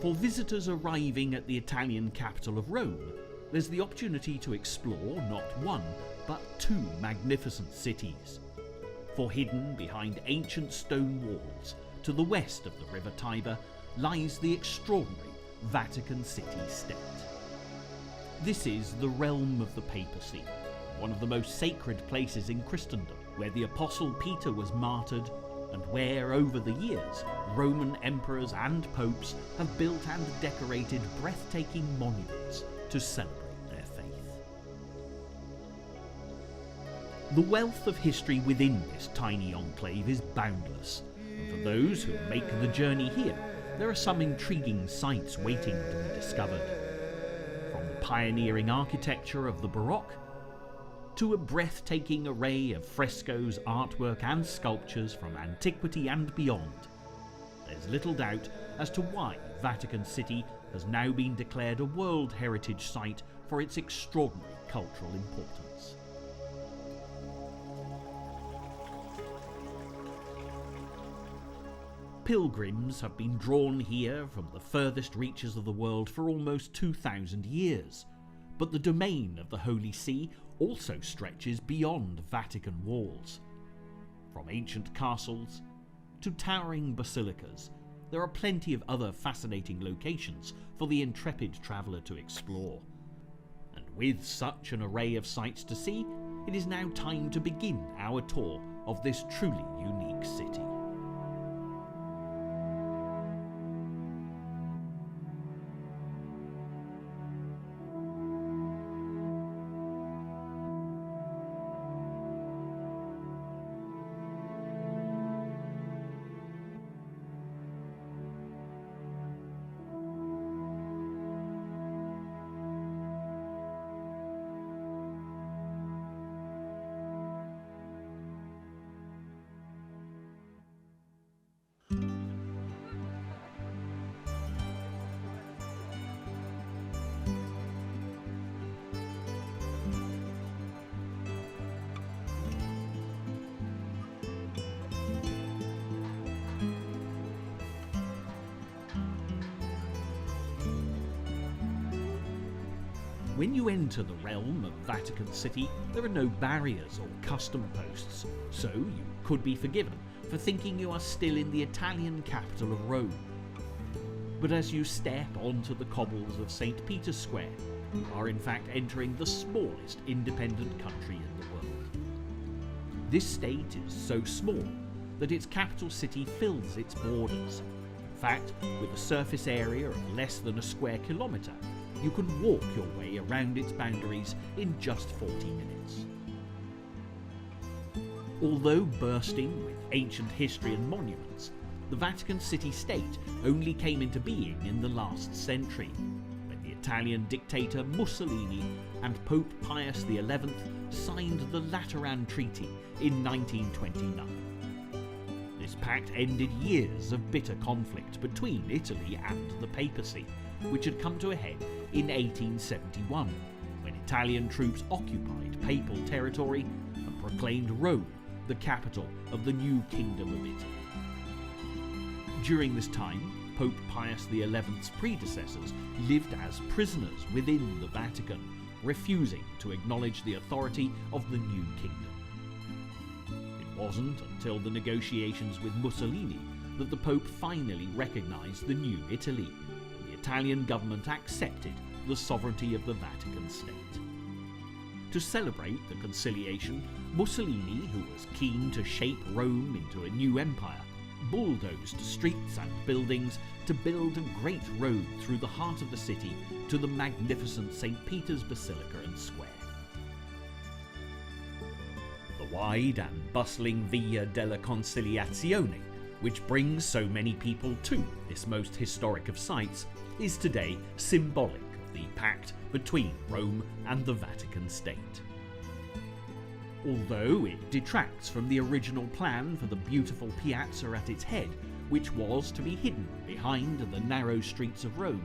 For visitors arriving at the Italian capital of Rome, there's the opportunity to explore not one, but two magnificent cities. For hidden behind ancient stone walls, to the west of the River Tiber, lies the extraordinary Vatican City state. This is the realm of the papacy, one of the most sacred places in Christendom, where the Apostle Peter was martyred, and where, over the years, Roman emperors and popes have built and decorated breathtaking monuments to celebrate their faith. The wealth of history within this tiny enclave is boundless, and for those who make the journey here, there are some intriguing sights waiting to be discovered. From the pioneering architecture of the Baroque, to a breathtaking array of frescoes, artwork and sculptures from antiquity and beyond, there's little doubt as to why Vatican City has now been declared a World Heritage Site for its extraordinary cultural importance. Pilgrims have been drawn here from the furthest reaches of the world for almost 2,000 years, but the domain of the Holy See also stretches beyond Vatican walls. From ancient castles to towering basilicas, there are plenty of other fascinating locations for the intrepid traveller to explore. And with such an array of sights to see, it is now time to begin our tour of this truly unique city. When you enter the realm of Vatican City, there are no barriers or custom posts, so you could be forgiven for thinking you are still in the Italian capital of Rome. But as you step onto the cobbles of St Peter's Square, you are in fact entering the smallest independent country in the world. This state is so small that its capital city fills its borders. In fact, with a surface area of less than a square kilometre, you can walk your way around its boundaries in just 40 minutes. Although bursting with ancient history and monuments, the Vatican City-State only came into being in the last century, when the Italian dictator Mussolini and Pope Pius XI signed the Lateran Treaty in 1929. This pact ended years of bitter conflict between Italy and the papacy, which had come to a head in 1871, when Italian troops occupied papal territory and proclaimed Rome the capital of the new Kingdom of Italy. During this time, Pope Pius XI's predecessors lived as prisoners within the Vatican, refusing to acknowledge the authority of the new kingdom. It wasn't until the negotiations with Mussolini that the Pope finally recognised the new Italy, and the Italian government accepted the sovereignty of the Vatican State. To celebrate the conciliation, Mussolini, who was keen to shape Rome into a new empire, bulldozed streets and buildings to build a great road through the heart of the city to the magnificent St Peter's Basilica and Square. The wide and bustling Via della Conciliazione, which brings so many people to this most historic of sites, is today symbolic of the pact between Rome and the Vatican State. Although it detracts from the original plan for the beautiful piazza at its head, which was to be hidden behind the narrow streets of Rome,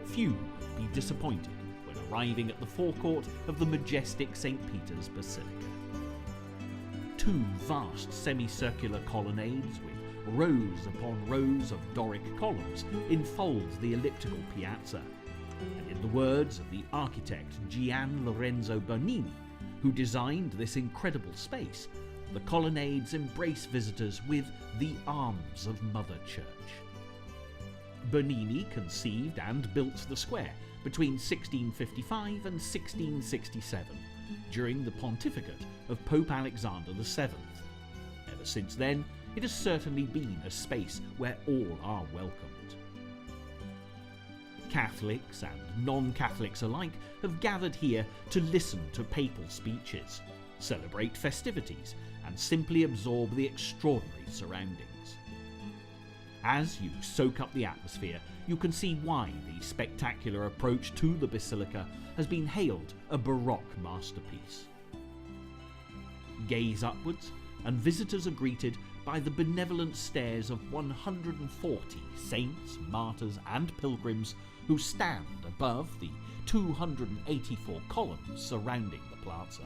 few would be disappointed when arriving at the forecourt of the majestic St Peter's Basilica. Two vast semicircular colonnades with rows upon rows of Doric columns enfold the elliptical piazza. And in the words of the architect Gian Lorenzo Bernini, who designed this incredible space, the colonnades embrace visitors with the arms of Mother Church. Bernini conceived and built the square between 1655 and 1667, during the pontificate of Pope Alexander VII. Ever since then, it has certainly been a space where all are welcomed. Catholics and non-Catholics alike have gathered here to listen to papal speeches, celebrate festivities, and simply absorb the extraordinary surroundings. As you soak up the atmosphere, you can see why the spectacular approach to the Basilica has been hailed a Baroque masterpiece. Gaze upwards, and visitors are greeted by the benevolent stares of 140 saints, martyrs, and pilgrims who stand above the 284 columns surrounding the plaza.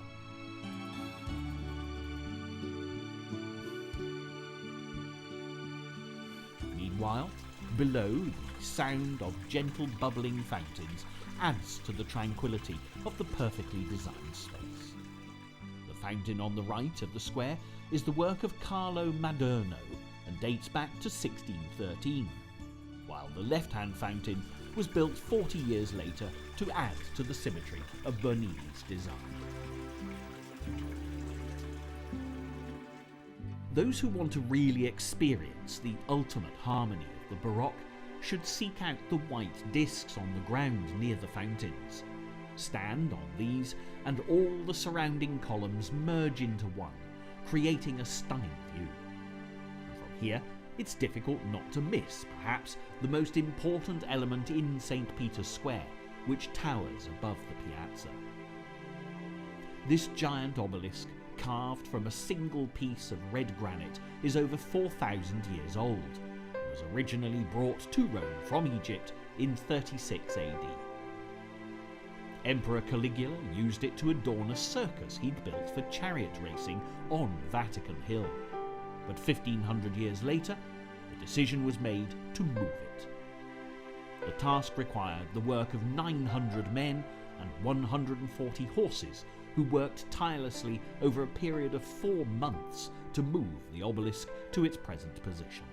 Meanwhile, below, the sound of gentle bubbling fountains adds to the tranquility of the perfectly designed space. The fountain on the right of the square is the work of Carlo Maderno and dates back to 1613, while the left-hand fountain was built 40 years later to add to the symmetry of Bernini's design. Those who want to really experience the ultimate harmony of the Baroque should seek out the white discs on the ground near the fountains. Stand on these, and all the surrounding columns merge into one, creating a stunning view. And from here, it's difficult not to miss, perhaps, the most important element in St. Peter's Square, which towers above the piazza. This giant obelisk, carved from a single piece of red granite, is over 4,000 years old, and was originally brought to Rome from Egypt in 36 AD. Emperor Caligula used it to adorn a circus he'd built for chariot racing on Vatican Hill. But 1,500 years later, the decision was made to move it. The task required the work of 900 men and 140 horses who worked tirelessly over a period of 4 months to move the obelisk to its present position.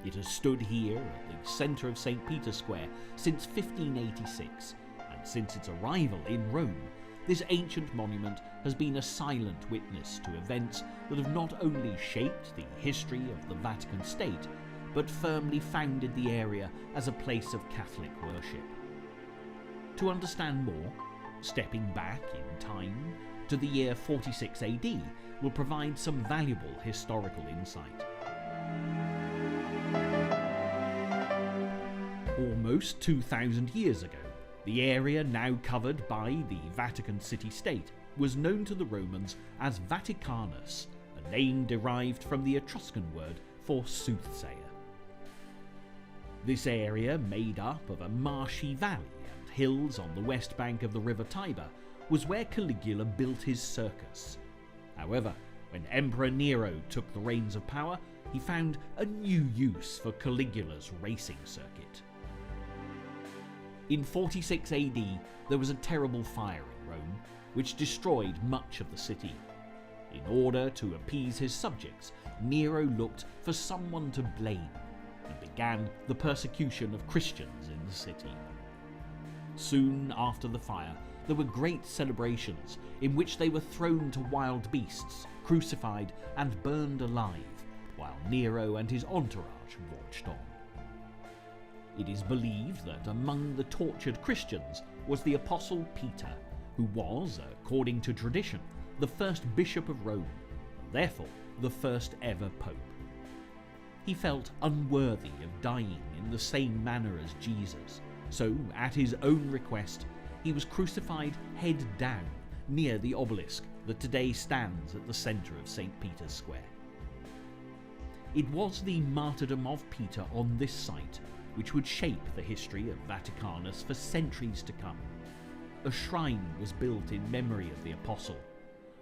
It has stood here at the centre of St. Peter's Square since 1586, and since its arrival in Rome, this ancient monument has been a silent witness to events that have not only shaped the history of the Vatican State, but firmly founded the area as a place of Catholic worship. To understand more, stepping back in time to the year 46 AD will provide some valuable historical insight. Almost 2,000 years ago, the area now covered by the Vatican City-State was known to the Romans as Vaticanus, a name derived from the Etruscan word for soothsayer. This area, made up of a marshy valley and hills on the west bank of the river Tiber, was where Caligula built his circus. However, when Emperor Nero took the reins of power, he found a new use for Caligula's racing circuit. In 46 AD, there was a terrible fire in Rome, which destroyed much of the city. In order to appease his subjects, Nero looked for someone to blame and began the persecution of Christians in the city. Soon after the fire, there were great celebrations in which they were thrown to wild beasts, crucified and burned alive, while Nero and his entourage watched on. It is believed that among the tortured Christians was the Apostle Peter, who was, according to tradition, the first bishop of Rome, and therefore the first ever pope. He felt unworthy of dying in the same manner as Jesus, so at his own request, he was crucified head down near the obelisk that today stands at the centre of St. Peter's Square. It was the martyrdom of Peter on this site which would shape the history of Vaticanus for centuries to come. A shrine was built in memory of the apostle,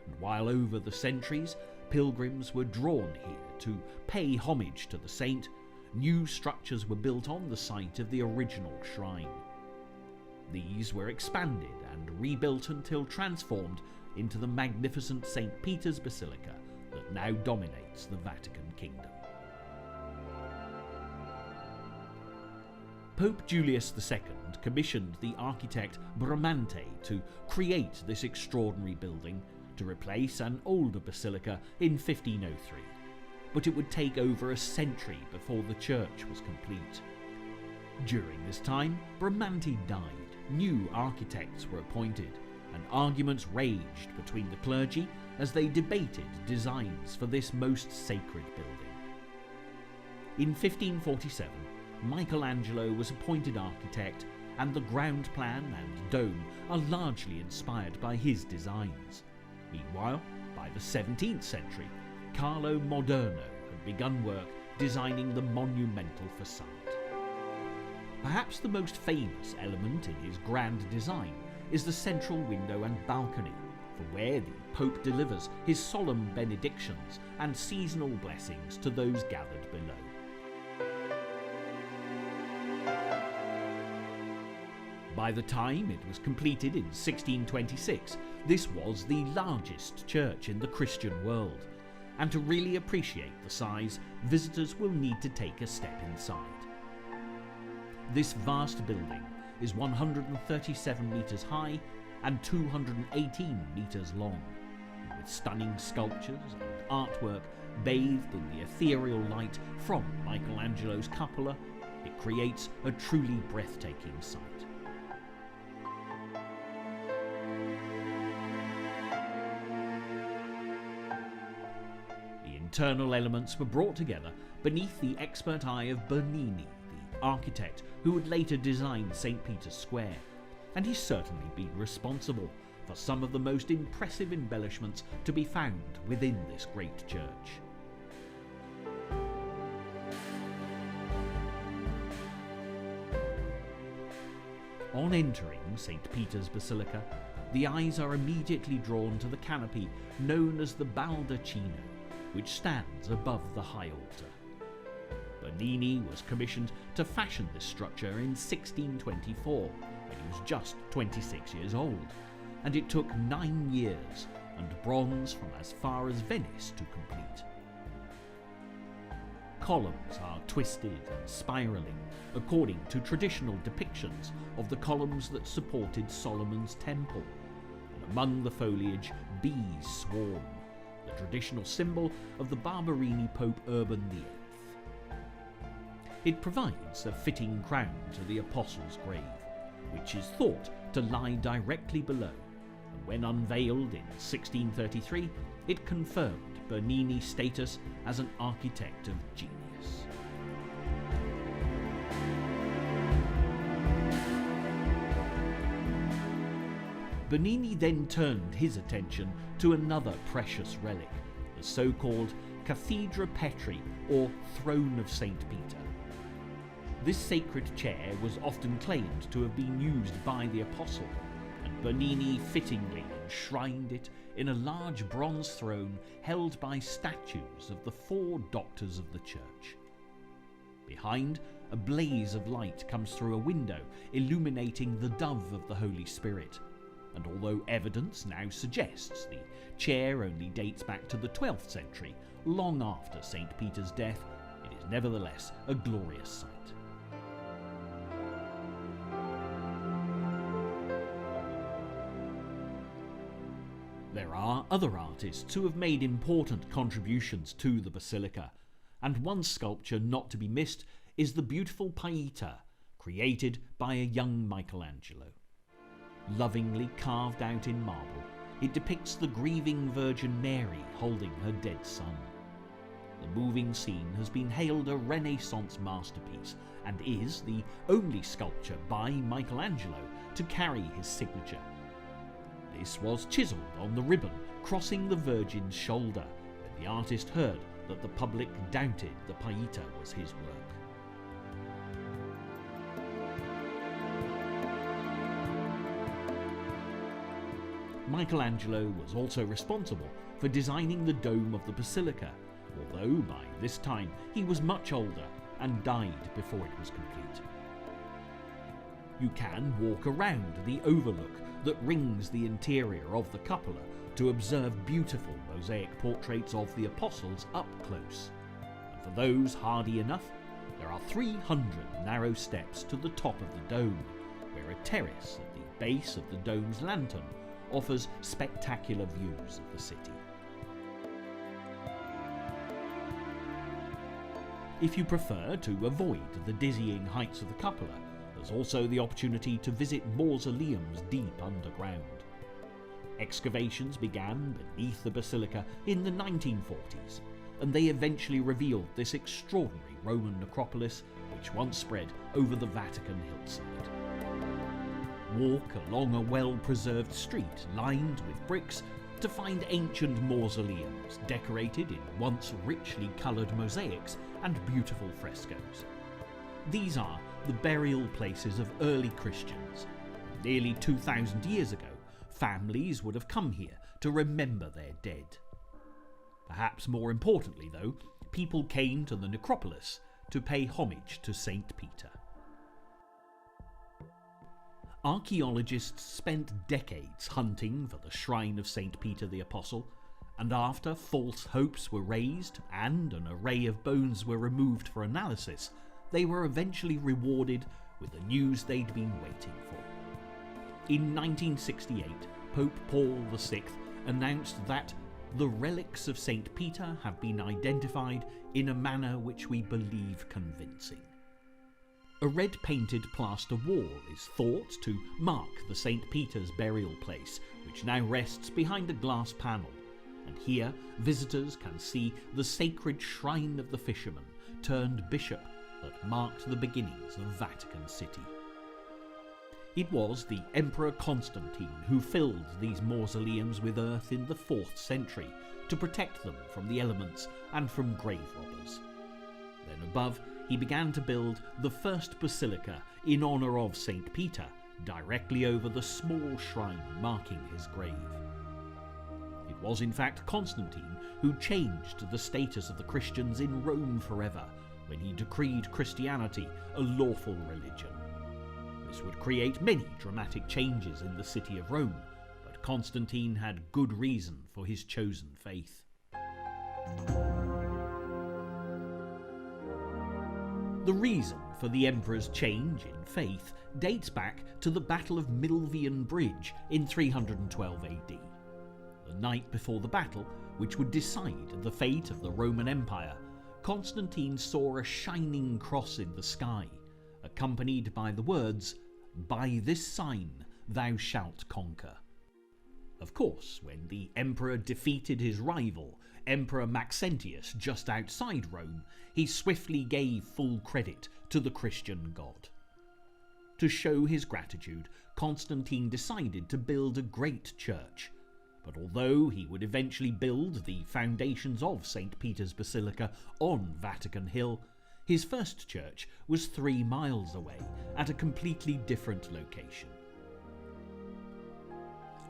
and while over the centuries, pilgrims were drawn here to pay homage to the saint, new structures were built on the site of the original shrine. These were expanded and rebuilt until transformed into the magnificent St Peters Basilica that now dominates the Vatican Kingdom. Pope Julius II commissioned the architect Bramante to create this extraordinary building to replace an older basilica in 1503, but it would take over a century before the church was complete. During this time, Bramante died, new architects were appointed, and arguments raged between the clergy as they debated designs for this most sacred building. In 1547, Michelangelo was appointed architect, and the ground plan and dome are largely inspired by his designs. Meanwhile, by the 17th century, Carlo Moderno had begun work designing the monumental facade. Perhaps the most famous element in his grand design is the central window and balcony, from where the Pope delivers his solemn benedictions and seasonal blessings to those gathered below. By the time it was completed in 1626, this was the largest church in the Christian world, and to really appreciate the size, visitors will need to take a step inside. This vast building is 137 metres high and 218 metres long, with stunning sculptures and artwork bathed in the ethereal light from Michelangelo's cupola. It creates a truly breathtaking sight. Internal elements were brought together beneath the expert eye of Bernini, the architect who would later design St Peter's Square, and he's certainly been responsible for some of the most impressive embellishments to be found within this great church. On entering St Peter's Basilica, the eyes are immediately drawn to the canopy known as the baldacchino, which stands above the high altar. Bernini was commissioned to fashion this structure in 1624, when he was just 26 years old, and it took 9 years and bronze from as far as Venice to complete. Columns are twisted and spiralling, according to traditional depictions of the columns that supported Solomon's temple, and among the foliage bees swarm, the traditional symbol of the Barberini Pope Urban VIII. It provides a fitting crown to the Apostle's grave, which is thought to lie directly below, and when unveiled in 1633, it confirmed Bernini's status as an architect of genius. Bernini then turned his attention to another precious relic, the so-called Cathedra Petri, or Throne of St Peter. This sacred chair was often claimed to have been used by the Apostle, and Bernini fittingly enshrined it in a large bronze throne held by statues of the 4 doctors of the church. Behind, a blaze of light comes through a window, illuminating the dove of the Holy Spirit, and although evidence now suggests the chair only dates back to the 12th century, long after St Peter's death, it is nevertheless a glorious sight. There are other artists who have made important contributions to the basilica, and one sculpture not to be missed is the beautiful Pieta, created by a young Michelangelo. Lovingly carved out in marble, it depicts the grieving Virgin Mary holding her dead son. The moving scene has been hailed a Renaissance masterpiece and is the only sculpture by Michelangelo to carry his signature. This was chiselled on the ribbon crossing the Virgin's shoulder when the artist heard that the public doubted the Pieta was his work. Michelangelo was also responsible for designing the dome of the basilica, although by this time he was much older and died before it was complete. You can walk around the overlook that rings the interior of the cupola to observe beautiful mosaic portraits of the apostles up close. And for those hardy enough, there are 300 narrow steps to the top of the dome, where a terrace at the base of the dome's lantern offers spectacular views of the city. If you prefer to avoid the dizzying heights of the cupola, there's also the opportunity to visit mausoleums deep underground. Excavations began beneath the basilica in the 1940s, and they eventually revealed this extraordinary Roman necropolis which once spread over the Vatican hillside. Walk along a well-preserved street lined with bricks to find ancient mausoleums decorated in once richly coloured mosaics and beautiful frescoes. These are the burial places of early Christians. Nearly 2,000 years ago, families would have come here to remember their dead. Perhaps more importantly, though, people came to the necropolis to pay homage to St Peter. Archaeologists spent decades hunting for the shrine of St Peter the Apostle, and after false hopes were raised and an array of bones were removed for analysis, they were eventually rewarded with the news they'd been waiting for. In 1968, Pope Paul VI announced that the relics of St Peter have been identified in a manner which we believe convincing. A red-painted plaster wall is thought to mark the St Peter's burial place, which now rests behind a glass panel, and here visitors can see the sacred shrine of the fisherman turned bishop that marked the beginnings of Vatican City. It was the Emperor Constantine who filled these mausoleums with earth in the 4th century to protect them from the elements and from grave robbers. Then above, he began to build the first basilica in honour of St Peter, directly over the small shrine marking his grave. It was in fact Constantine who changed the status of the Christians in Rome forever, when he decreed Christianity a lawful religion. This would create many dramatic changes in the city of Rome, but Constantine had good reason for his chosen faith. The reason for the emperor's change in faith dates back to the Battle of Milvian Bridge in 312 AD. The night before the battle, which would decide the fate of the Roman Empire, Constantine saw a shining cross in the sky, accompanied by the words, "By this sign thou shalt conquer." Of course, when the emperor defeated his rival, Emperor Maxentius, just outside Rome, he swiftly gave full credit to the Christian god. To show his gratitude, Constantine decided to build a great church. But although he would eventually build the foundations of St Peter's Basilica on Vatican Hill, his first church was 3 miles away at a completely different location.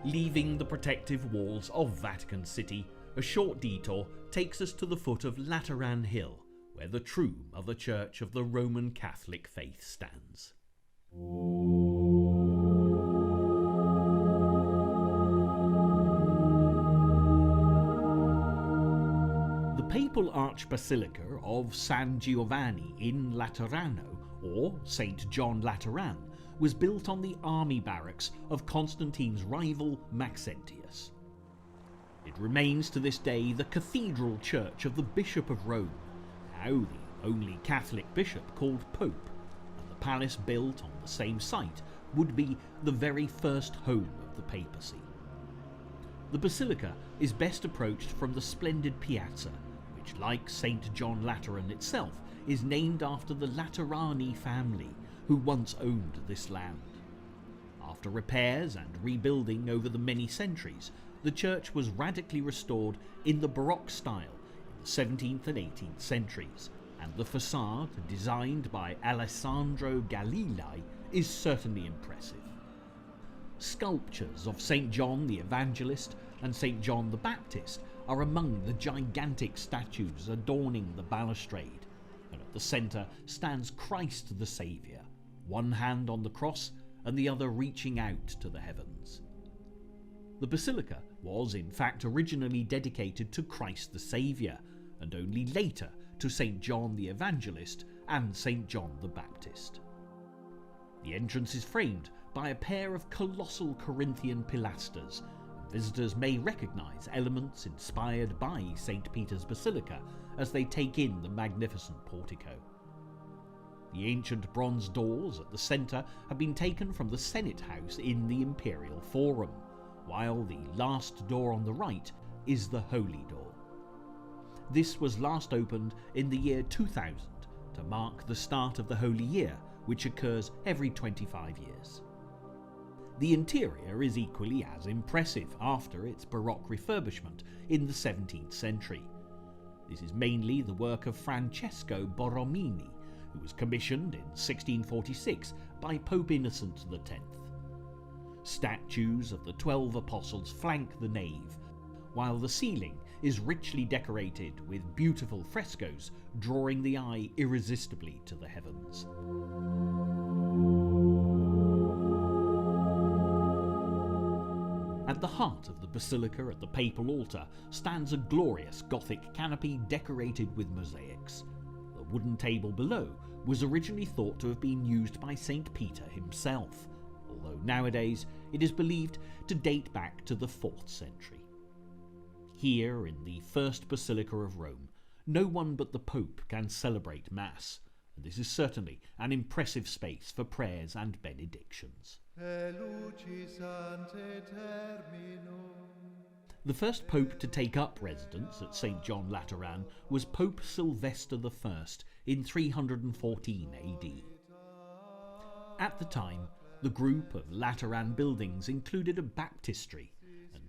Leaving the protective walls of Vatican City, a short detour takes us to the foot of Lateran Hill, where the true Mother Church of the Roman Catholic faith stands. The Papal Archbasilica of San Giovanni in Laterano, or St John Lateran, was built on the army barracks of Constantine's rival Maxentius. It remains to this day the cathedral church of the Bishop of Rome, now the only Catholic bishop called Pope, and the palace built on the same site would be the very first home of the papacy. The basilica is best approached from the splendid piazza, which, like St John Lateran itself, is named after the Laterani family who once owned this land. After repairs and rebuilding over the many centuries, the church was radically restored in the Baroque style in the 17th and 18th centuries, and the facade, designed by Alessandro Galilei, is certainly impressive. Sculptures of St John the Evangelist and St John the Baptist are among the gigantic statues adorning the balustrade, and at the centre stands Christ the Saviour, one hand on the cross and the other reaching out to the heavens. The basilica was in fact originally dedicated to Christ the Saviour, and only later to St John the Evangelist and St John the Baptist. The entrance is framed by a pair of colossal Corinthian pilasters, and visitors may recognise elements inspired by St Peter's Basilica as they take in the magnificent portico. The ancient bronze doors at the centre have been taken from the Senate House in the Imperial Forum, while the last door on the right is the Holy Door. This was last opened in the year 2000 to mark the start of the Holy Year, which occurs every 25 years. The interior is equally as impressive after its Baroque refurbishment in the 17th century. This is mainly the work of Francesco Borromini, who was commissioned in 1646 by Pope Innocent X. Statues of the 12 apostles flank the nave, while the ceiling is richly decorated with beautiful frescoes drawing the eye irresistibly to the heavens. At the heart of the basilica at the papal altar stands a glorious Gothic canopy decorated with mosaics. The wooden table below was originally thought to have been used by St Peter himself, although nowadays it is believed to date back to the 4th century. Here, in the first Basilica of Rome, no one but the Pope can celebrate Mass, and this is certainly an impressive space for prayers and benedictions. The first Pope to take up residence at St John Lateran was Pope Sylvester I in 314 AD. At the time, the group of Lateran buildings included a baptistry,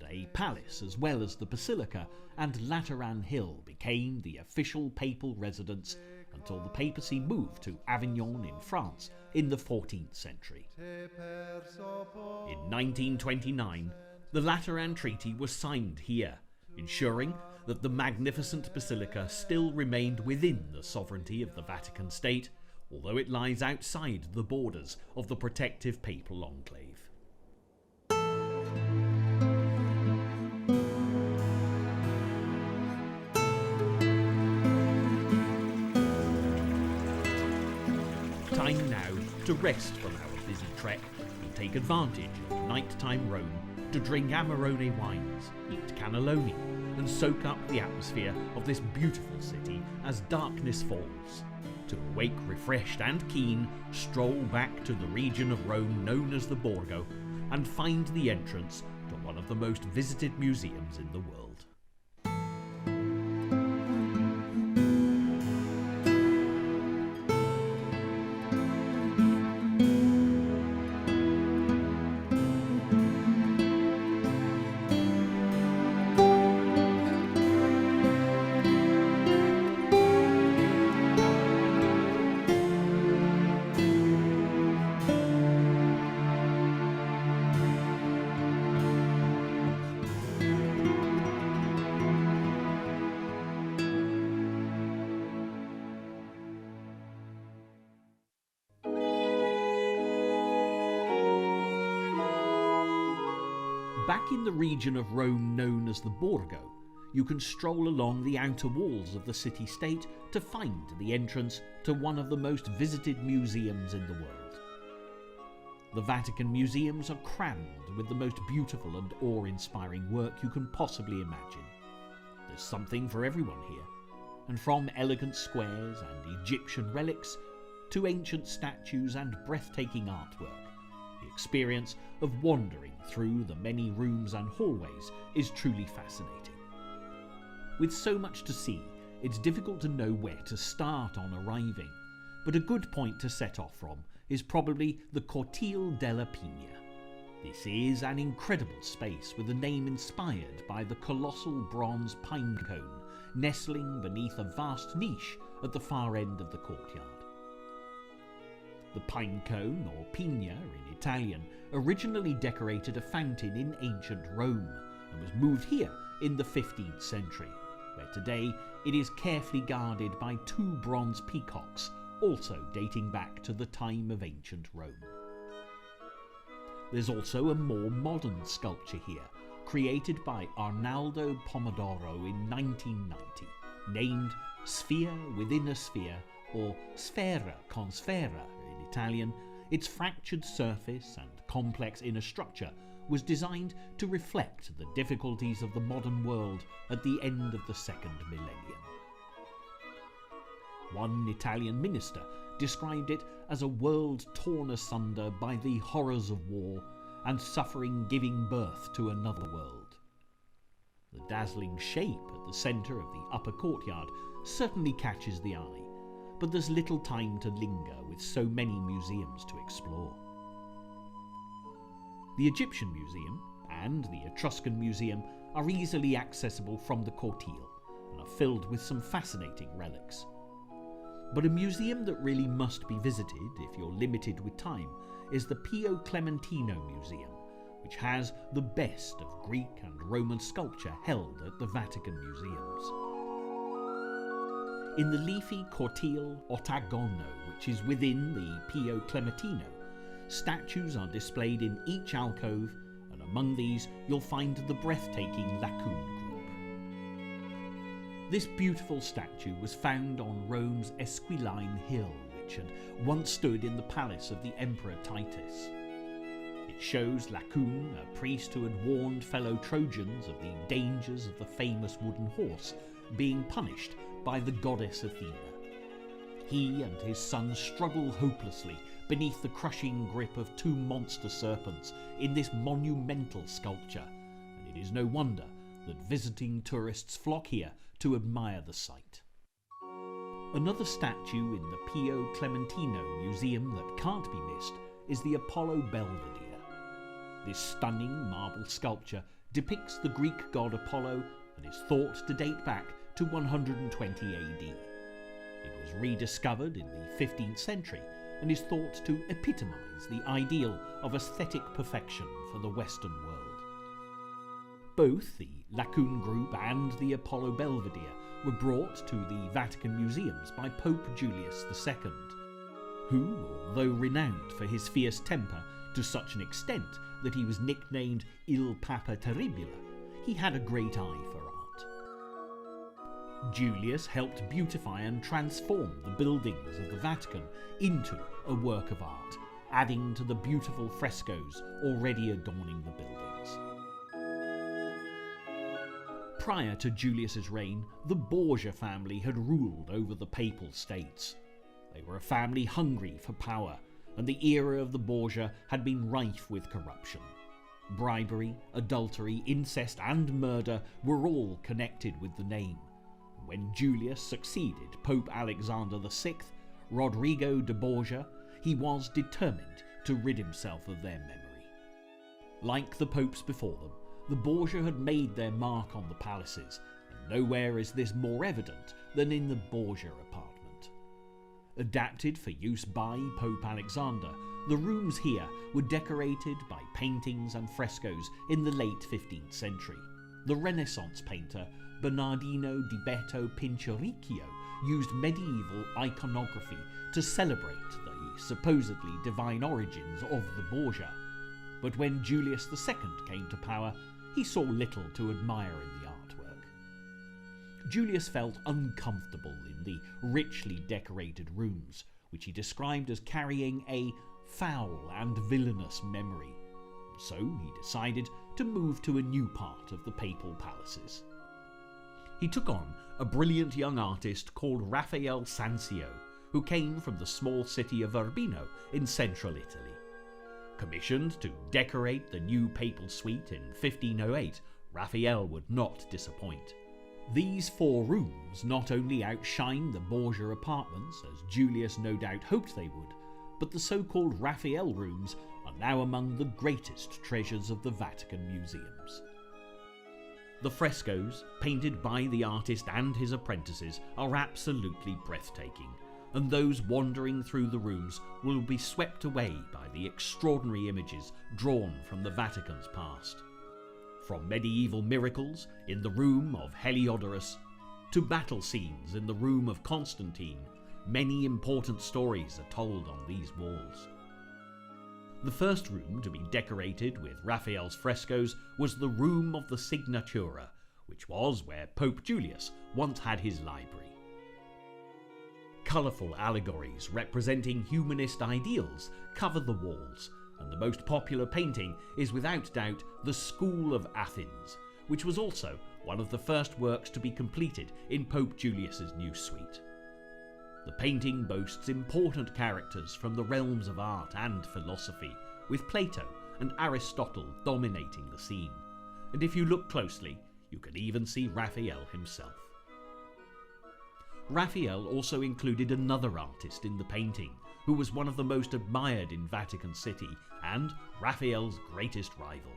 a palace as well as the basilica, and Lateran Hill became the official papal residence until the papacy moved to Avignon in France in the 14th century. In 1929, the Lateran Treaty was signed here, ensuring that the magnificent basilica still remained within the sovereignty of the Vatican State, although it lies outside the borders of the protective papal enclave. Time now to rest from our busy trek and take advantage of nighttime Rome to drink Amarone wines, eat cannelloni, and soak up the atmosphere of this beautiful city as darkness falls. To awake refreshed and keen, stroll back to the region of Rome known as the Borgo and find the entrance to one of the most visited museums in the world. Back in the region of Rome known as the Borgo, you can stroll along the outer walls of the city-state to find the entrance to one of the most visited museums in the world. The Vatican Museums are crammed with the most beautiful and awe-inspiring work you can possibly imagine. There's something for everyone here, and from elegant squares and Egyptian relics to ancient statues and breathtaking artwork, the experience of wandering through the many rooms and hallways is truly fascinating. With so much to see, it's difficult to know where to start on arriving, but a good point to set off from is probably the Cortile della Pigna. This is an incredible space with a name inspired by the colossal bronze pine cone nestling beneath a vast niche at the far end of the courtyard. The pine cone, or pigna in Italian, originally decorated a fountain in ancient Rome and was moved here in the 15th century, where today it is carefully guarded by 2 bronze peacocks, also dating back to the time of ancient Rome. There's also a more modern sculpture here, created by Arnaldo Pomodoro in 1990, named Sphere Within a Sphere, or Sfera con Sfera in Italian. Its fractured surface and complex inner structure was designed to reflect the difficulties of the modern world at the end of the 2nd millennium. One Italian minister described it as a world torn asunder by the horrors of war and suffering giving birth to another world. The dazzling shape at the centre of the upper courtyard certainly catches the eye, but there's little time to linger with so many museums to explore. The Egyptian Museum and the Etruscan Museum are easily accessible from the cortile and are filled with some fascinating relics. But a museum that really must be visited if you're limited with time is the Pio Clementino Museum, which has the best of Greek and Roman sculpture held at the Vatican Museums. In the leafy cortile Ottagono, which is within the Pio Clementino, statues are displayed in each alcove, and among these you'll find the breathtaking Laocoon group. This beautiful statue was found on Rome's Esquiline Hill, which had once stood in the palace of the Emperor Titus. It shows Laocoon, a priest who had warned fellow Trojans of the dangers of the famous wooden horse, being punished by the goddess Athena. He and his son struggle hopelessly beneath the crushing grip of 2 monster serpents in this monumental sculpture, and it is no wonder that visiting tourists flock here to admire the sight. Another statue in the Pio Clementino Museum that can't be missed is the Apollo Belvedere. This stunning marble sculpture depicts the Greek god Apollo and is thought to date back to 120 AD. It was rediscovered in the 15th century and is thought to epitomise the ideal of aesthetic perfection for the Western world. Both the Laocoon group and the Apollo Belvedere were brought to the Vatican Museums by Pope Julius II, who, although renowned for his fierce temper to such an extent that he was nicknamed Il Papa Terribile, he had a great eye for art. Julius helped beautify and transform the buildings of the Vatican into a work of art, adding to the beautiful frescoes already adorning the buildings. Prior to Julius's reign, the Borgia family had ruled over the Papal States. They were a family hungry for power, and the era of the Borgia had been rife with corruption. Bribery, adultery, incest and murder were all connected with the name. When Julius succeeded Pope Alexander VI, Rodrigo de Borgia, he was determined to rid himself of their memory. Like the popes before them, the Borgia had made their mark on the palaces, and nowhere is this more evident than in the Borgia apartment. Adapted for use by Pope Alexander, the rooms here were decorated by paintings and frescoes in the late 15th century. The Renaissance painter Bernardino di Beto Pinturicchio used medieval iconography to celebrate the supposedly divine origins of the Borgia. But when Julius II came to power, he saw little to admire in the artwork. Julius felt uncomfortable in the richly decorated rooms, which he described as carrying a foul and villainous memory. So he decided to move to a new part of the papal palaces. He took on a brilliant young artist called Raphael Sanzio, who came from the small city of Urbino in central Italy. Commissioned to decorate the new papal suite in 1508, Raphael would not disappoint. These 4 rooms not only outshine the Borgia apartments, as Julius no doubt hoped they would, but the so-called Raphael Rooms are now among the greatest treasures of the Vatican Museums. The frescoes, painted by the artist and his apprentices, are absolutely breathtaking, and those wandering through the rooms will be swept away by the extraordinary images drawn from the Vatican's past. from medieval miracles in the room of Heliodorus to battle scenes in the room of Constantine, many important stories are told on these walls. The first room to be decorated with Raphael's frescoes was the Room of the Signatura, which was where Pope Julius once had his library. Colourful allegories representing humanist ideals cover the walls, and the most popular painting is without doubt the School of Athens, which was also one of the first works to be completed in Pope Julius's new suite. The painting boasts important characters from the realms of art and philosophy, with Plato and Aristotle dominating the scene, and if you look closely, you can even see Raphael himself. Raphael also included another artist in the painting, who was one of the most admired in Vatican City and Raphael's greatest rival.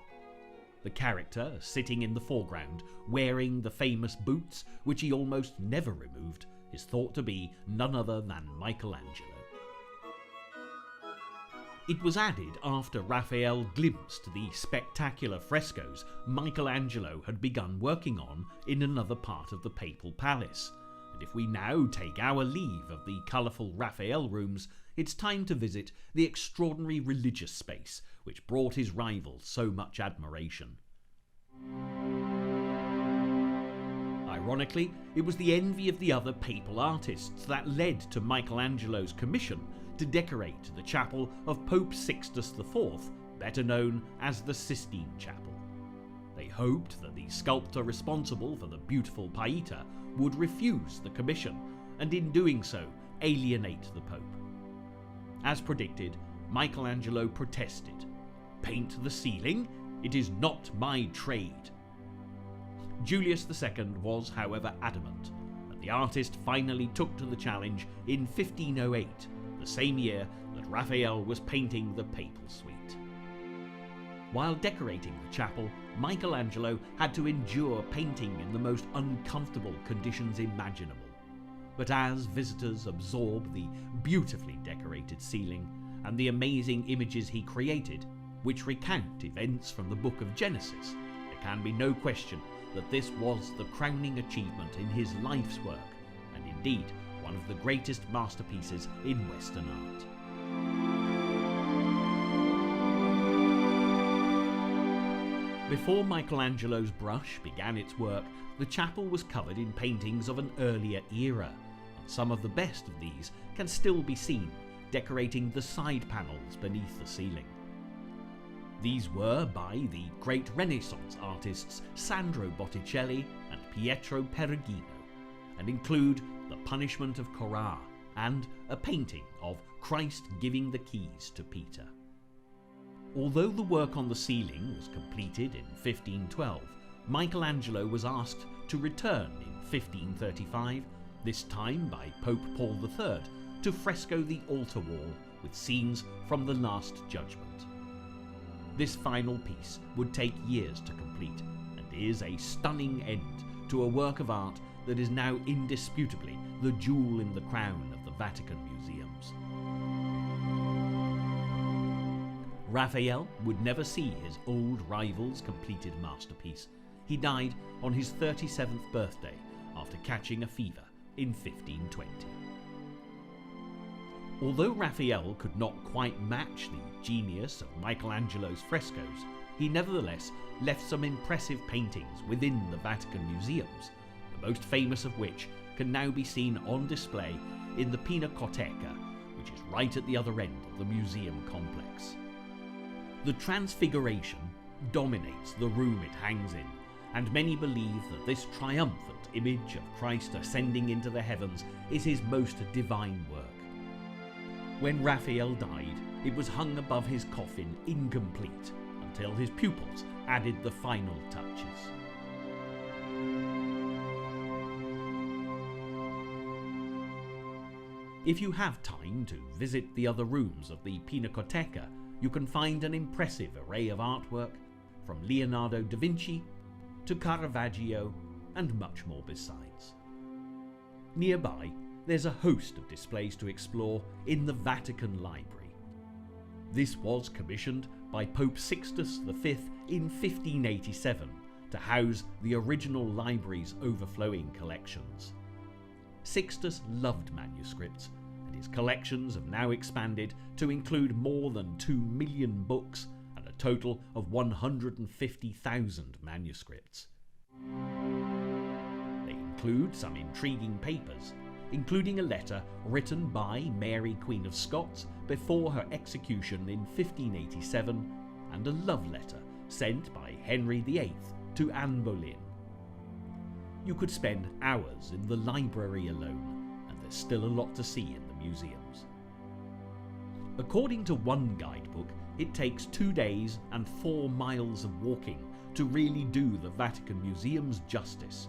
The character, sitting in the foreground, wearing the famous boots, which he almost never removed, is thought to be none other than Michelangelo. It was added after Raphael glimpsed the spectacular frescoes Michelangelo had begun working on in another part of the papal palace, and if we now take our leave of the colourful Raphael Rooms, it's time to visit the extraordinary religious space which brought his rival so much admiration. Ironically, it was the envy of the other papal artists that led to Michelangelo's commission to decorate the chapel of Pope Sixtus IV, better known as the Sistine Chapel. They hoped that the sculptor responsible for the beautiful Pieta would refuse the commission, and in doing so, alienate the Pope. As predicted, Michelangelo protested. "Paint the ceiling? It is not my trade." Julius II was, however, adamant, and the artist finally took to the challenge in 1508, the same year that Raphael was painting the papal suite. While decorating the chapel, Michelangelo had to endure painting in the most uncomfortable conditions imaginable. But as visitors absorb the beautifully decorated ceiling and the amazing images he created, which recount events from the book of Genesis, there can be no question that this was the crowning achievement in his life's work, and indeed one of the greatest masterpieces in Western art. Before Michelangelo's brush began its work, the chapel was covered in paintings of an earlier era, and some of the best of these can still be seen decorating the side panels beneath the ceiling. These were by the great Renaissance artists Sandro Botticelli and Pietro Perugino, and include The Punishment of Corah and a painting of Christ giving the keys to Peter. Although the work on the ceiling was completed in 1512, Michelangelo was asked to return in 1535, this time by Pope Paul III, to fresco the altar wall with scenes from the Last Judgment. This final piece would take years to complete, and is a stunning end to a work of art that is now indisputably the jewel in the crown of the Vatican Museums. Raphael would never see his old rival's completed masterpiece. He died on his 37th birthday after catching a fever in 1520. Although Raphael could not quite match the genius of Michelangelo's frescoes, he nevertheless left some impressive paintings within the Vatican Museums, the most famous of which can now be seen on display in the Pinacoteca, which is right at the other end of the museum complex. The Transfiguration dominates the room it hangs in, and many believe that this triumphant image of Christ ascending into the heavens is his most divine work. When Raphael died, it was hung above his coffin incomplete until his pupils added the final touches. If you have time to visit the other rooms of the Pinacoteca, you can find an impressive array of artwork, from Leonardo da Vinci to Caravaggio and much more besides. Nearby, there's a host of displays to explore in the Vatican Library. This was commissioned by Pope Sixtus V in 1587 to house the original library's overflowing collections. Sixtus loved manuscripts, and his collections have now expanded to include more than 2 million books and a total of 150,000 manuscripts. They include some intriguing papers, including a letter written by Mary Queen of Scots before her execution in 1587 and a love letter sent by Henry VIII to Anne Boleyn. You could spend hours in the library alone, and there's still a lot to see in the museums. According to one guidebook, it takes 2 days and 4 miles of walking to really do the Vatican Museums justice.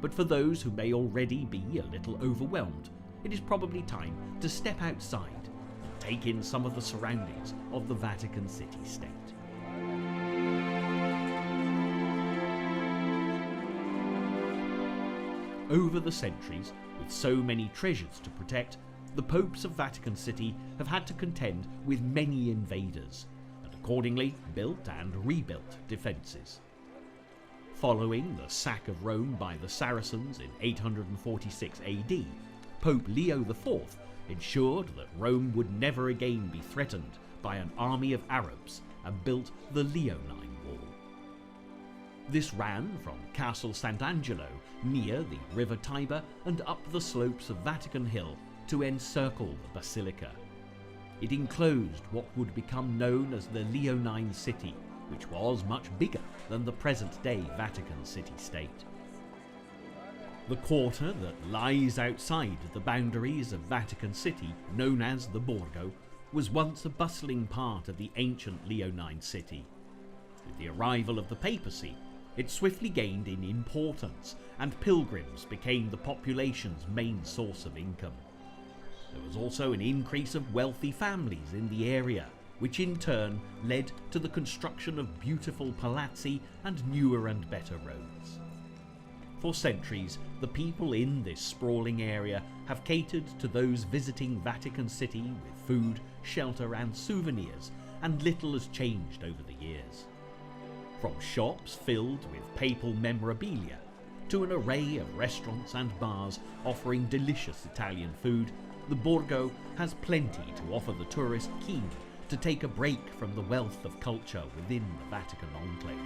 But for those who may already be a little overwhelmed, it is probably time to step outside and take in some of the surroundings of the Vatican City state. Over the centuries, with so many treasures to protect, the popes of Vatican City have had to contend with many invaders, and accordingly built and rebuilt defences. Following the sack of Rome by the Saracens in 846 AD, Pope Leo IV ensured that Rome would never again be threatened by an army of Arabs and built the Leonine Wall. This ran from Castle St Angelo near the River Tiber and up the slopes of Vatican Hill to encircle the Basilica. It enclosed what would become known as the Leonine City, which was much bigger than the present-day Vatican City-State. The quarter that lies outside the boundaries of Vatican City, known as the Borgo, was once a bustling part of the ancient Leonine city. With the arrival of the papacy, it swiftly gained in importance, and pilgrims became the population's main source of income. There was also an increase of wealthy families in the area, which in turn led to the construction of beautiful palazzi and newer and better roads. For centuries, the people in this sprawling area have catered to those visiting Vatican City with food, shelter and souvenirs, and little has changed over the years. From shops filled with papal memorabilia, to an array of restaurants and bars offering delicious Italian food, the Borgo has plenty to offer the tourist keen to take a break from the wealth of culture within the Vatican enclave.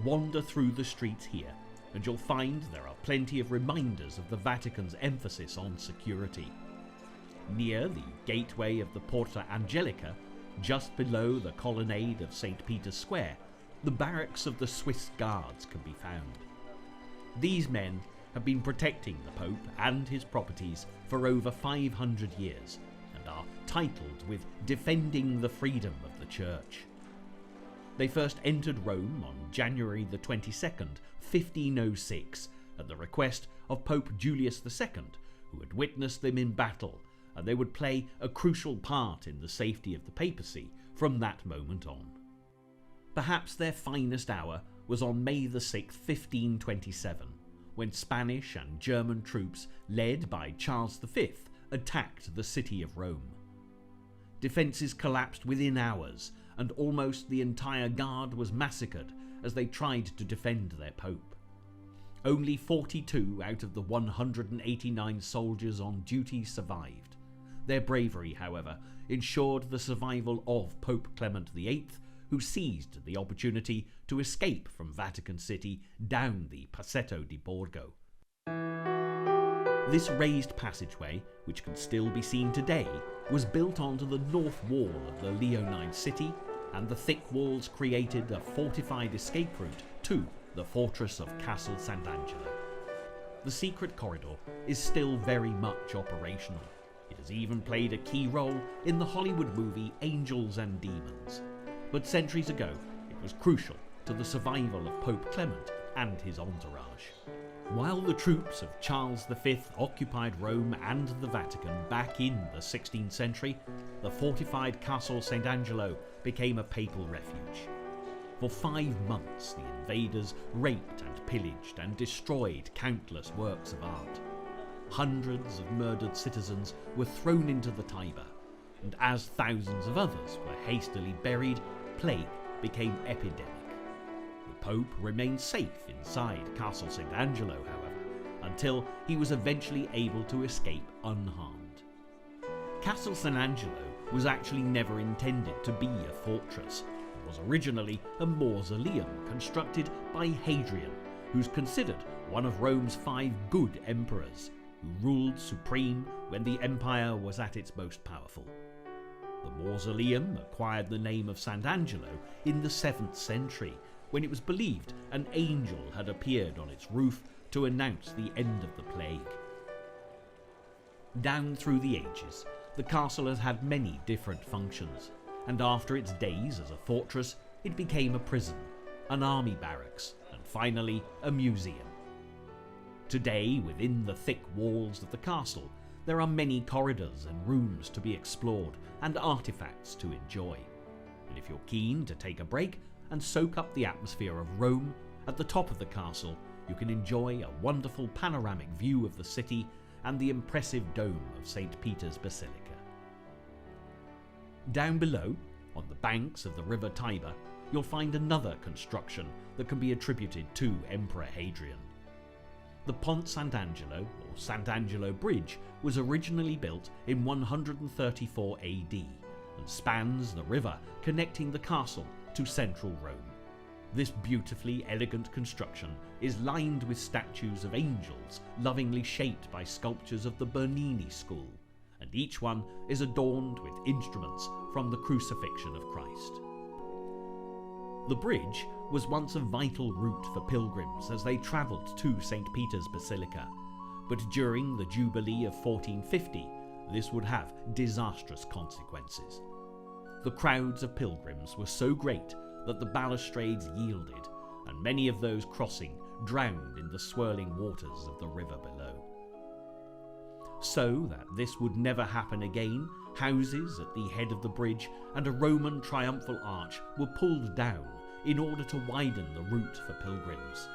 Wander through the streets here, and you'll find there are plenty of reminders of the Vatican's emphasis on security. Near the gateway of the Porta Angelica, just below the colonnade of St Peter's Square, the barracks of the Swiss Guards can be found. These men have been protecting the Pope and his properties for over 500 years, and are titled with defending the freedom of the Church. They first entered Rome on January the 22nd, 1506, at the request of Pope Julius II, who had witnessed them in battle, and they would play a crucial part in the safety of the papacy from that moment on. Perhaps their finest hour was on May the 6th, 1527, when Spanish and German troops, led by Charles V, attacked the city of Rome. Defences collapsed within hours, and almost the entire guard was massacred as they tried to defend their pope. Only 42 out of the 189 soldiers on duty survived. Their bravery, however, ensured the survival of Pope Clement VIII, who seized the opportunity to escape from Vatican City down the Passetto di Borgo. This raised passageway, which can still be seen today, was built onto the north wall of the Leonine city, and the thick walls created a fortified escape route to the fortress of Castle St Angelo. The secret corridor is still very much operational. It has even played a key role in the Hollywood movie Angels and Demons. But centuries ago, it was crucial to the survival of Pope Clement and his entourage. While the troops of Charles V occupied Rome and the Vatican back in the 16th century, the fortified Castle St Angelo became a papal refuge. For 5 months, the invaders raped and pillaged and destroyed countless works of art. Hundreds of murdered citizens were thrown into the Tiber, and as thousands of others were hastily buried, plague became epidemic. The Pope remained safe inside Castle St Angelo, however, until he was eventually able to escape unharmed. Castle St Angelo was actually never intended to be a fortress. It was originally a mausoleum constructed by Hadrian, who's considered one of Rome's 5 good emperors, who ruled supreme when the empire was at its most powerful. The mausoleum acquired the name of St Angelo in the 7th century, when it was believed an angel had appeared on its roof to announce the end of the plague. Down through the ages, the castle has had many different functions, and after its days as a fortress, it became a prison, an army barracks, and finally a museum. Today, within the thick walls of the castle, there are many corridors and rooms to be explored and artifacts to enjoy. And if you're keen to take a break and soak up the atmosphere of Rome, at the top of the castle you can enjoy a wonderful panoramic view of the city and the impressive dome of St Peter's Basilica. Down below, on the banks of the river Tiber, you'll find another construction that can be attributed to Emperor Hadrian. The Pont St Angelo, or St Angelo Bridge, was originally built in 134 AD and spans the river connecting the castle to central Rome. This beautifully elegant construction is lined with statues of angels lovingly shaped by sculptures of the Bernini school, and each one is adorned with instruments from the crucifixion of Christ. The bridge was once a vital route for pilgrims as they travelled to St Peter's Basilica, but during the Jubilee of 1450, this would have disastrous consequences. The crowds of pilgrims were so great that the balustrades yielded, and many of those crossing drowned in the swirling waters of the river below. So that this would never happen again, houses at the head of the bridge and a Roman triumphal arch were pulled down in order to widen the route for pilgrims.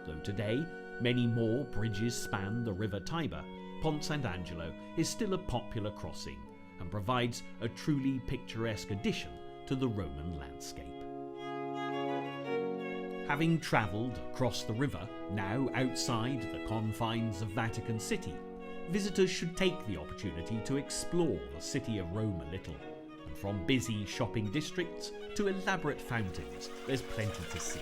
Though today many more bridges span the river Tiber, Pont St Angelo is still a popular crossing and provides a truly picturesque addition to the Roman landscape. Having travelled across the river, now outside the confines of Vatican City, visitors should take the opportunity to explore the city of Rome a little, and from busy shopping districts to elaborate fountains, there's plenty to see.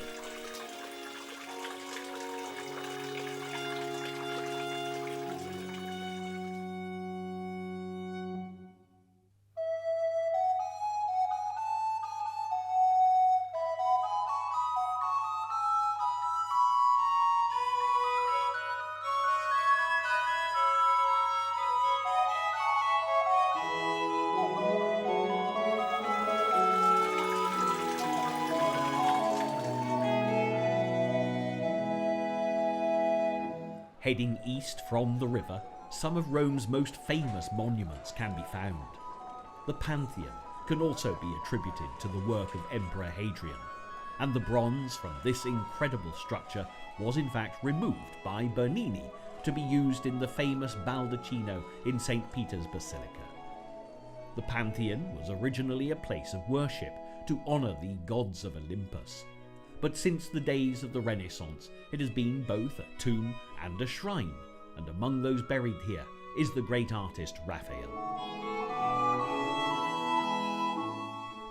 Heading east from the river, some of Rome's most famous monuments can be found. The Pantheon can also be attributed to the work of Emperor Hadrian, and the bronze from this incredible structure was in fact removed by Bernini to be used in the famous baldacchino in St Peter's Basilica. The Pantheon was originally a place of worship to honour the gods of Olympus, but since the days of the Renaissance it has been both a tomb and a shrine, and among those buried here is the great artist Raphael.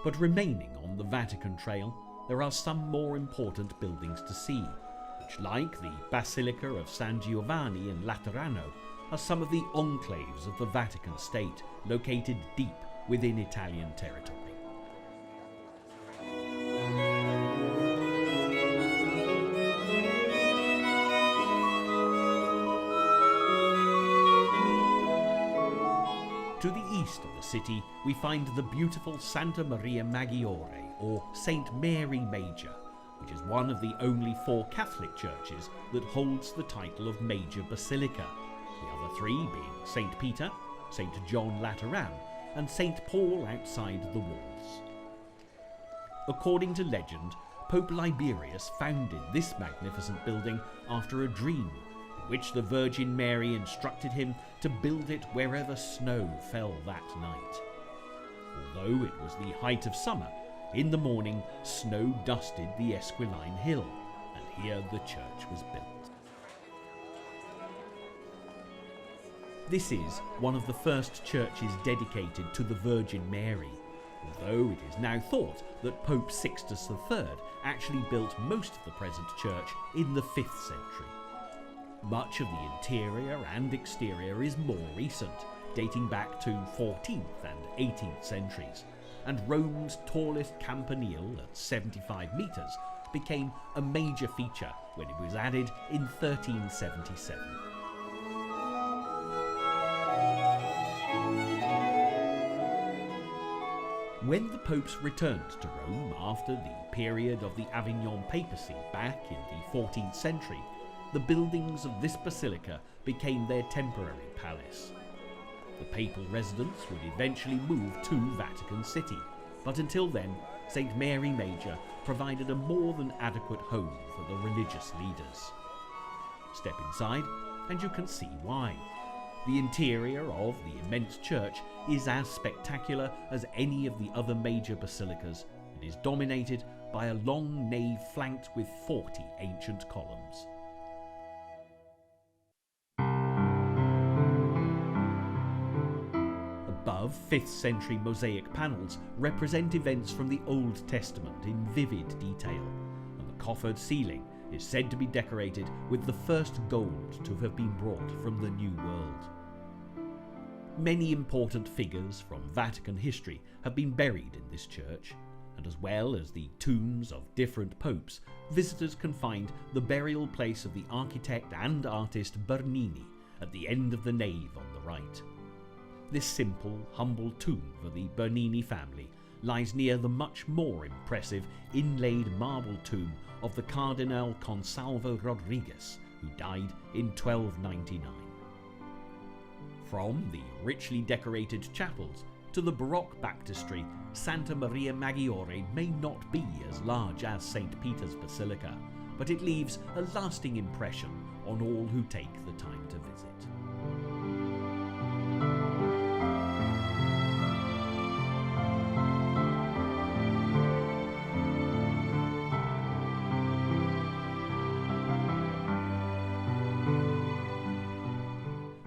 But remaining on the Vatican Trail, there are some more important buildings to see, which, like the Basilica of San Giovanni in Laterano, are some of the enclaves of the Vatican State located deep within Italian territory. To the east of the city, we find the beautiful Santa Maria Maggiore, or St Mary Major, which is one of the only 4 Catholic churches that holds the title of Major Basilica, the other 3 being St Peter, St John Lateran, and St Paul outside the walls. According to legend, Pope Liberius founded this magnificent building after a dream, which the Virgin Mary instructed him to build it wherever snow fell that night. Although it was the height of summer, in the morning, snow dusted the Esquiline Hill, and here the church was built. This is one of the first churches dedicated to the Virgin Mary, although it is now thought that Pope Sixtus III actually built most of the present church in the 5th century. Much of the interior and exterior is more recent, dating back to 14th and 18th centuries, and Rome's tallest campanile at 75 metres became a major feature when it was added in 1377. When the popes returned to Rome after the period of the Avignon papacy back in the 14th century, the buildings of this basilica became their temporary palace. The papal residence would eventually move to Vatican City, but until then, St Mary Major provided a more than adequate home for the religious leaders. Step inside and you can see why. The interior of the immense church is as spectacular as any of the other major basilicas and is dominated by a long nave flanked with 40 ancient columns. Above, 5th century mosaic panels represent events from the Old Testament in vivid detail, and the coffered ceiling is said to be decorated with the first gold to have been brought from the New World. Many important figures from Vatican history have been buried in this church, and as well as the tombs of different popes, visitors can find the burial place of the architect and artist Bernini at the end of the nave on the right. This simple, humble tomb for the Bernini family lies near the much more impressive inlaid marble tomb of the Cardinal Consalvo Rodriguez, who died in 1299. From the richly decorated chapels to the Baroque baptistry, Santa Maria Maggiore may not be as large as St Peter's Basilica, but it leaves a lasting impression on all who take the time to visit.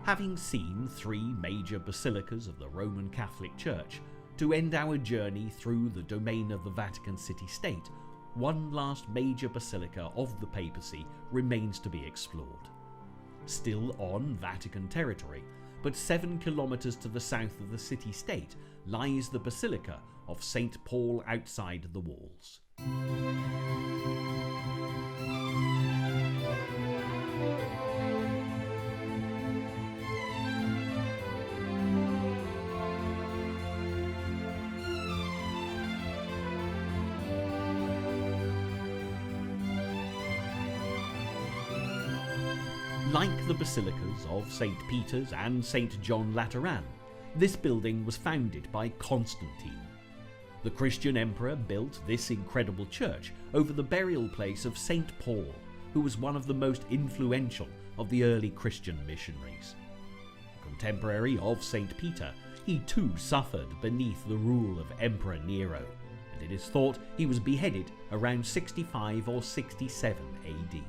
Having seen 3 major basilicas of the Roman Catholic Church, to end our journey through the domain of the Vatican City State, one last major basilica of the papacy remains to be explored. Still on Vatican territory, but 7 kilometres to the south of the city-state, lies the Basilica of St Paul outside the walls. Like the basilicas of St Peter's and St John Lateran, this building was founded by Constantine. The Christian emperor built this incredible church over the burial place of St Paul, who was one of the most influential of the early Christian missionaries. A contemporary of St Peter, he too suffered beneath the rule of Emperor Nero, and it is thought he was beheaded around 65 or 67 AD.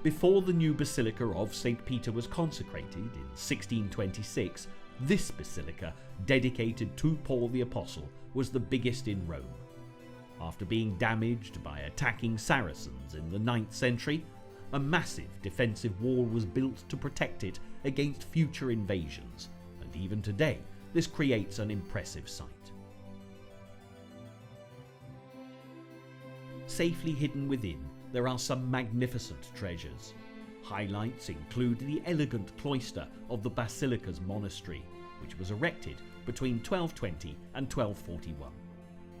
Before the new Basilica of St Peter was consecrated in 1626, this basilica, dedicated to Paul the Apostle, was the biggest in Rome. After being damaged by attacking Saracens in the 9th century, a massive defensive wall was built to protect it against future invasions, and even today this creates an impressive sight. Safely hidden within, there are some magnificent treasures. Highlights include the elegant cloister of the Basilica's monastery, which was erected between 1220 and 1241.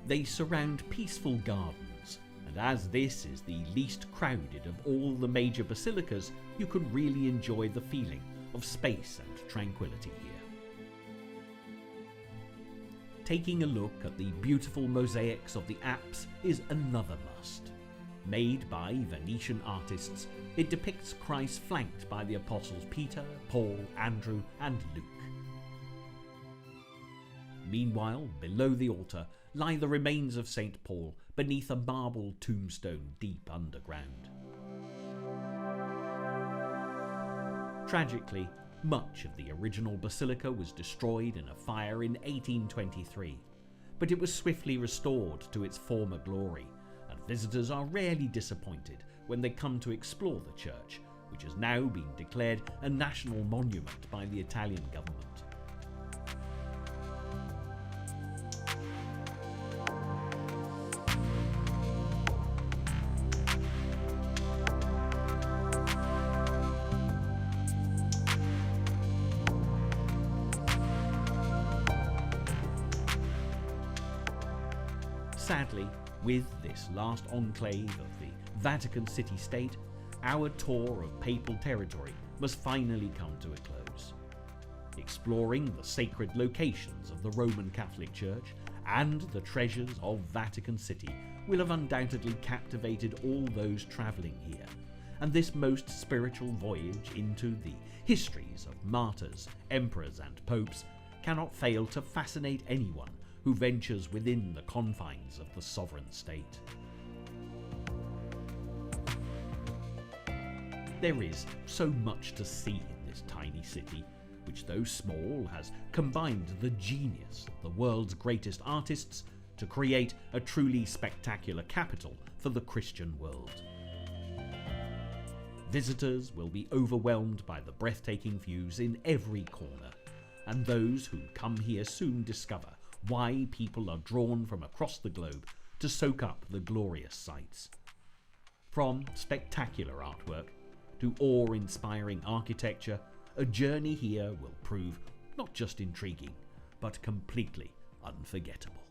They surround peaceful gardens, and as this is the least crowded of all the major basilicas, you can really enjoy the feeling of space and tranquility here. Taking a look at the beautiful mosaics of the apse is another must. Made by Venetian artists, it depicts Christ flanked by the apostles Peter, Paul, Andrew and Luke. Meanwhile, below the altar lie the remains of St Paul beneath a marble tombstone deep underground. Tragically, much of the original basilica was destroyed in a fire in 1823, but it was swiftly restored to its former glory, and visitors are rarely disappointed when they come to explore the church, which has now been declared a national monument by the Italian government. Sadly, with this last enclave of the Vatican City state, our tour of papal territory must finally come to a close. Exploring the sacred locations of the Roman Catholic Church and the treasures of Vatican City will have undoubtedly captivated all those travelling here, and this most spiritual voyage into the histories of martyrs, emperors and popes cannot fail to fascinate anyone who ventures within the confines of the sovereign state. There is so much to see in this tiny city, which though small has combined the genius of the world's greatest artists to create a truly spectacular capital for the Christian world. Visitors will be overwhelmed by the breathtaking views in every corner, and those who come here soon discover why people are drawn from across the globe to soak up the glorious sights. From spectacular artwork to awe-inspiring architecture, a journey here will prove not just intriguing, but completely unforgettable.